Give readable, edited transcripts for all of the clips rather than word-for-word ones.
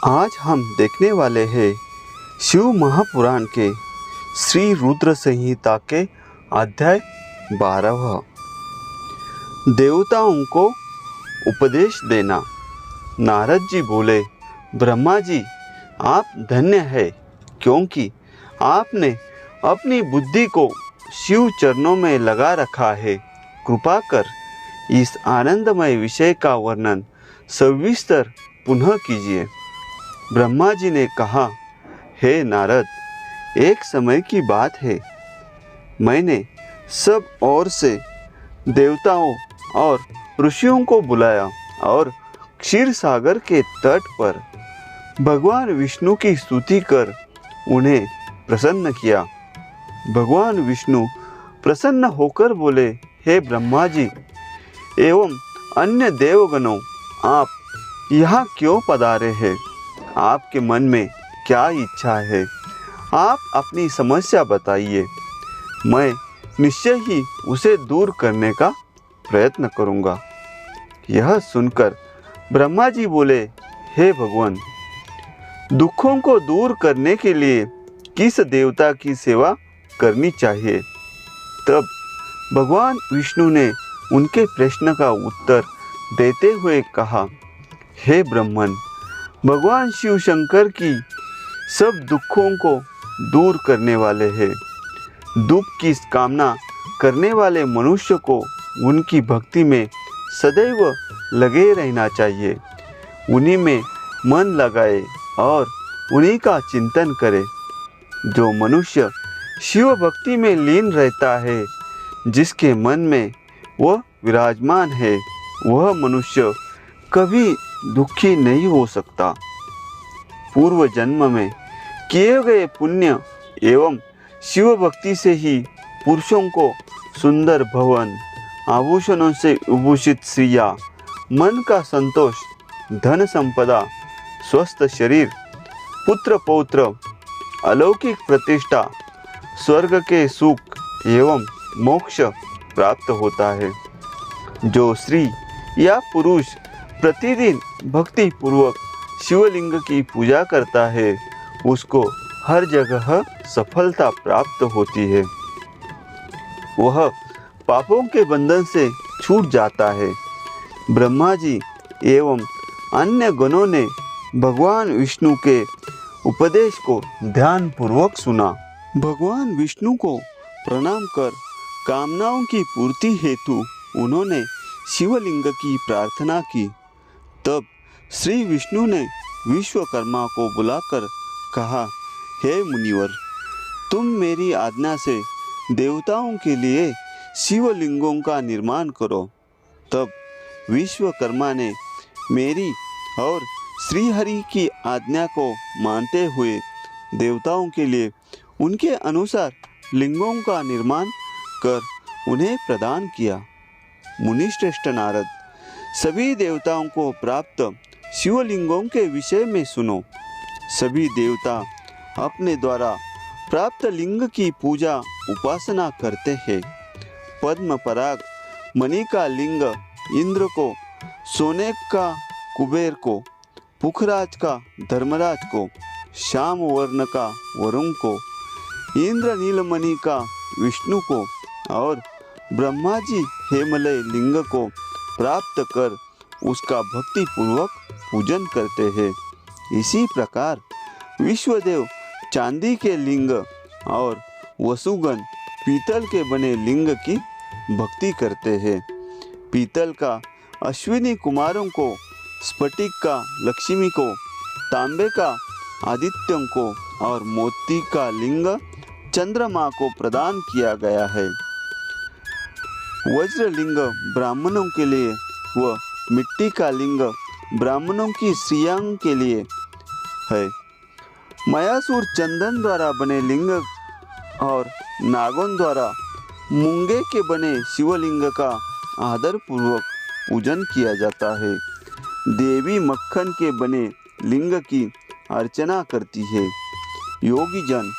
आज हम देखने वाले हैं शिव महापुराण के श्री रुद्र संहिता के अध्याय 12। देवताओं को उपदेश देना। नारद जी बोले, ब्रह्मा जी आप धन्य है, क्योंकि आपने अपनी बुद्धि को शिव चरणों में लगा रखा है। कृपा कर इस आनंदमय विषय का वर्णन सविस्तर पुनः कीजिए। ब्रह्मा जी ने कहा, हे नारद, एक समय की बात है, मैंने सब ओर से देवताओं और ऋषियों को बुलाया और क्षीर सागर के तट पर भगवान विष्णु की स्तुति कर उन्हें प्रसन्न किया। भगवान विष्णु प्रसन्न होकर बोले, हे ब्रह्मा जी एवं अन्य देवगणों, आप यहाँ क्यों पधारे हैं? आपके मन में क्या इच्छा है? आप अपनी समस्या बताइए, मैं निश्चय ही उसे दूर करने का प्रयत्न करूँगा। यह सुनकर ब्रह्मा जी बोले, हे भगवान, दुखों को दूर करने के लिए किस देवता की सेवा करनी चाहिए? तब भगवान विष्णु ने उनके प्रश्न का उत्तर देते हुए कहा, हे ब्राह्मण, भगवान शिव शंकर की सब दुखों को दूर करने वाले हैं। दुख की कामना करने वाले मनुष्य को उनकी भक्ति में सदैव लगे रहना चाहिए। उन्हीं में मन लगाए और उन्हीं का चिंतन करे। जो मनुष्य शिव भक्ति में लीन रहता है, जिसके मन में वह विराजमान है, वह मनुष्य कभी दुखी नहीं हो सकता। पूर्व जन्म में किए गए पुण्य एवं शिव भक्ति से ही पुरुषों को सुंदर भवन, आभूषणों से विभूषित स्त्रियां, मन का संतोष, धन संपदा, स्वस्थ शरीर, पुत्र पौत्र, अलौकिक प्रतिष्ठा, स्वर्ग के सुख एवं मोक्ष प्राप्त होता है। जो स्त्री या पुरुष प्रतिदिन भक्ति पूर्वक शिवलिंग की पूजा करता है, उसको हर जगह सफलता प्राप्त होती है। वह पापों के बंधन से छूट जाता है। ब्रह्मा जी एवं अन्य गणों ने भगवान विष्णु के उपदेश को ध्यान पूर्वक सुना। भगवान विष्णु को प्रणाम कर कामनाओं की पूर्ति हेतु उन्होंने शिवलिंग की प्रार्थना की। तब श्री विष्णु ने विश्वकर्मा को बुलाकर कहा, हे मुनिवर, तुम मेरी आज्ञा से देवताओं के लिए शिवलिंगों का निर्माण करो। तब विश्वकर्मा ने मेरी और श्रीहरि की आज्ञा को मानते हुए देवताओं के लिए उनके अनुसार लिंगों का निर्माण कर उन्हें प्रदान किया। मुनिश्रेष्ठ नारद, सभी देवताओं को प्राप्त शिवलिंगों के विषय में सुनो। सभी देवता अपने द्वारा प्राप्त लिंग की पूजा उपासना करते हैं। पद्म पराग मणि का लिंग इंद्र को, सोने का कुबेर को, पुखराज का धर्मराज को, श्याम वर्ण का वरुण को, इंद्र नीलमणि का विष्णु को और ब्रह्मा जी हेमलय लिंग को प्राप्त कर उसका भक्ति पूर्वक पूजन करते हैं। इसी प्रकार विश्वदेव चांदी के लिंग और वसुगण पीतल के बने लिंग की भक्ति करते हैं। पीतल का अश्विनी कुमारों को, स्फटिक का लक्ष्मी को, तांबे का आदित्यों को और मोती का लिंग चंद्रमा को प्रदान किया गया है। वज्र लिंग ब्राह्मणों के लिए व मिट्टी का लिंग ब्राह्मणों की स्त्रियों के लिए है। मयासुर चंदन द्वारा बने लिंग और नागों द्वारा मूंगे के बने शिवलिंग का आदर पूर्वक पूजन किया जाता है। देवी मक्खन के बने लिंग की अर्चना करती है। योगी जन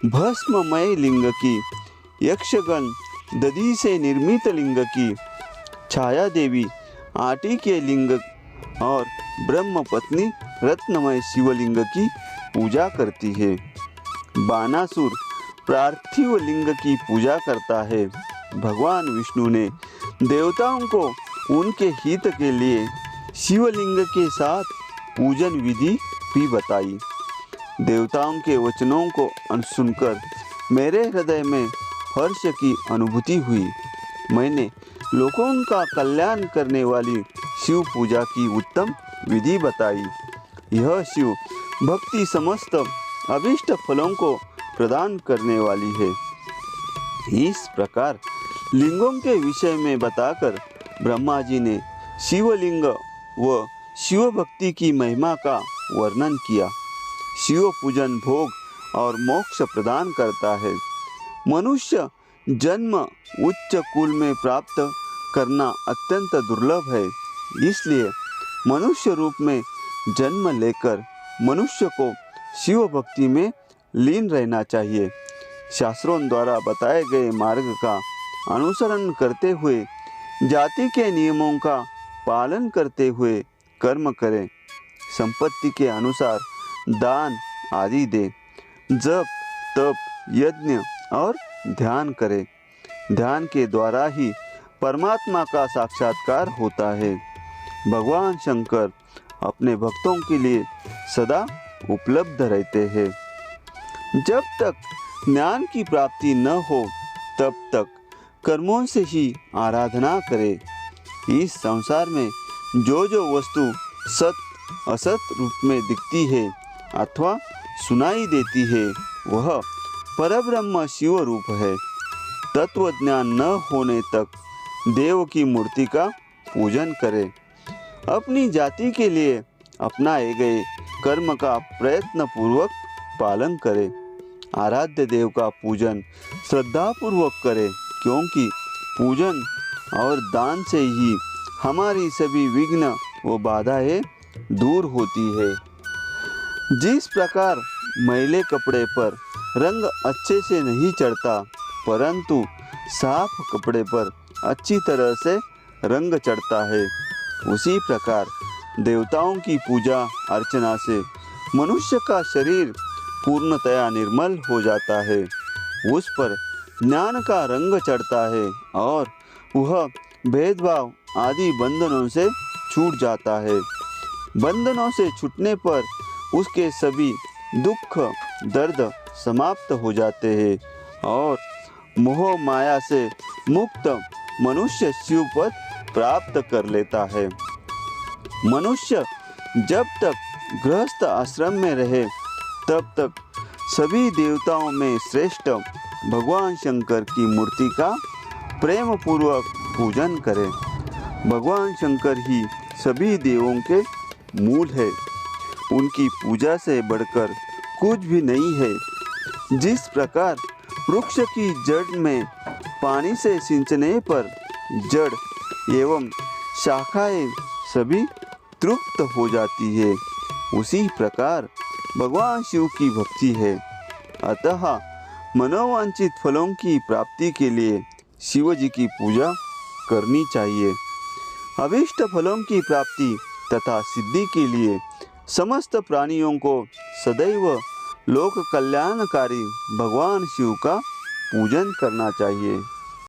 भस्ममय लिंग की, यक्षगण दधि से निर्मित लिंग की, छाया देवी आटी के लिंग और ब्रह्म पत्नी रत्नमय शिवलिंग की पूजा करती है। बानासुर पार्थिव लिंग की पूजा करता है। भगवान विष्णु ने देवताओं को उनके हित के लिए शिवलिंग के साथ पूजन विधि भी बताई। देवताओं के वचनों को सुनकर मेरे हृदय में हर्ष की अनुभूति हुई। मैंने लोगों का कल्याण करने वाली शिव पूजा की उत्तम विधि बताई। यह शिव भक्ति समस्त अभीष्ट फलों को प्रदान करने वाली है। इस प्रकार लिंगों के विषय में बताकर ब्रह्मा जी ने शिवलिंग व शिव भक्ति की महिमा का वर्णन किया। शिव पूजन भोग और मोक्ष प्रदान करता है। मनुष्य जन्म उच्च कुल में प्राप्त करना अत्यंत दुर्लभ है। इसलिए मनुष्य रूप में जन्म लेकर मनुष्य को शिव भक्ति में लीन रहना चाहिए। शास्त्रों द्वारा बताए गए मार्ग का अनुसरण करते हुए जाति के नियमों का पालन करते हुए कर्म करें। संपत्ति के अनुसार दान आदि दे। जप तप यज्ञ और ध्यान करें। ध्यान के द्वारा ही परमात्मा का साक्षात्कार होता है। भगवान शंकर अपने भक्तों के लिए सदा उपलब्ध रहते हैं। जब तक ज्ञान की प्राप्ति न हो तब तक कर्मों से ही आराधना करें। इस संसार में जो वस्तु सत असत रूप में दिखती है अथवा सुनाई देती है वह परब्रह्म शिव रूप है। तत्व ज्ञान न होने तक देव की मूर्ति का पूजन करें। अपनी जाति के लिए अपनाए गए कर्म का प्रयत्न पूर्वक पालन करें। आराध्य देव का पूजन श्रद्धा पूर्वक करें, क्योंकि पूजन और दान से ही हमारी सभी विघ्न व बाधाएं दूर होती है। जिस प्रकार मैले कपड़े पर रंग अच्छे से नहीं चढ़ता, परंतु साफ कपड़े पर अच्छी तरह से रंग चढ़ता है, उसी प्रकार देवताओं की पूजा अर्चना से मनुष्य का शरीर पूर्णतया निर्मल हो जाता है। उस पर ज्ञान का रंग चढ़ता है और वह भेदभाव आदि बंधनों से छूट जाता है। बंधनों से छूटने पर उसके सभी दुख दर्द समाप्त हो जाते हैं और मोह माया से मुक्त मनुष्य शिव पद प्राप्त कर लेता है। मनुष्य जब तक गृहस्थ आश्रम में रहे तब तक सभी देवताओं में श्रेष्ठ भगवान शंकर की मूर्ति का प्रेम पूर्वक पूजन करें। भगवान शंकर ही सभी देवों के मूल है। उनकी पूजा से बढ़कर कुछ भी नहीं है। जिस प्रकार वृक्ष की जड़ में पानी से सिंचने पर जड़ एवं शाखाएं सभी तृप्त हो जाती है, उसी प्रकार भगवान शिव की भक्ति है। अतः मनोवांछित फलों की प्राप्ति के लिए शिव जी की पूजा करनी चाहिए। अभीष्ट फलों की प्राप्ति तथा सिद्धि के लिए समस्त प्राणियों को सदैव लोक कल्याणकारी भगवान शिव का पूजन करना चाहिए।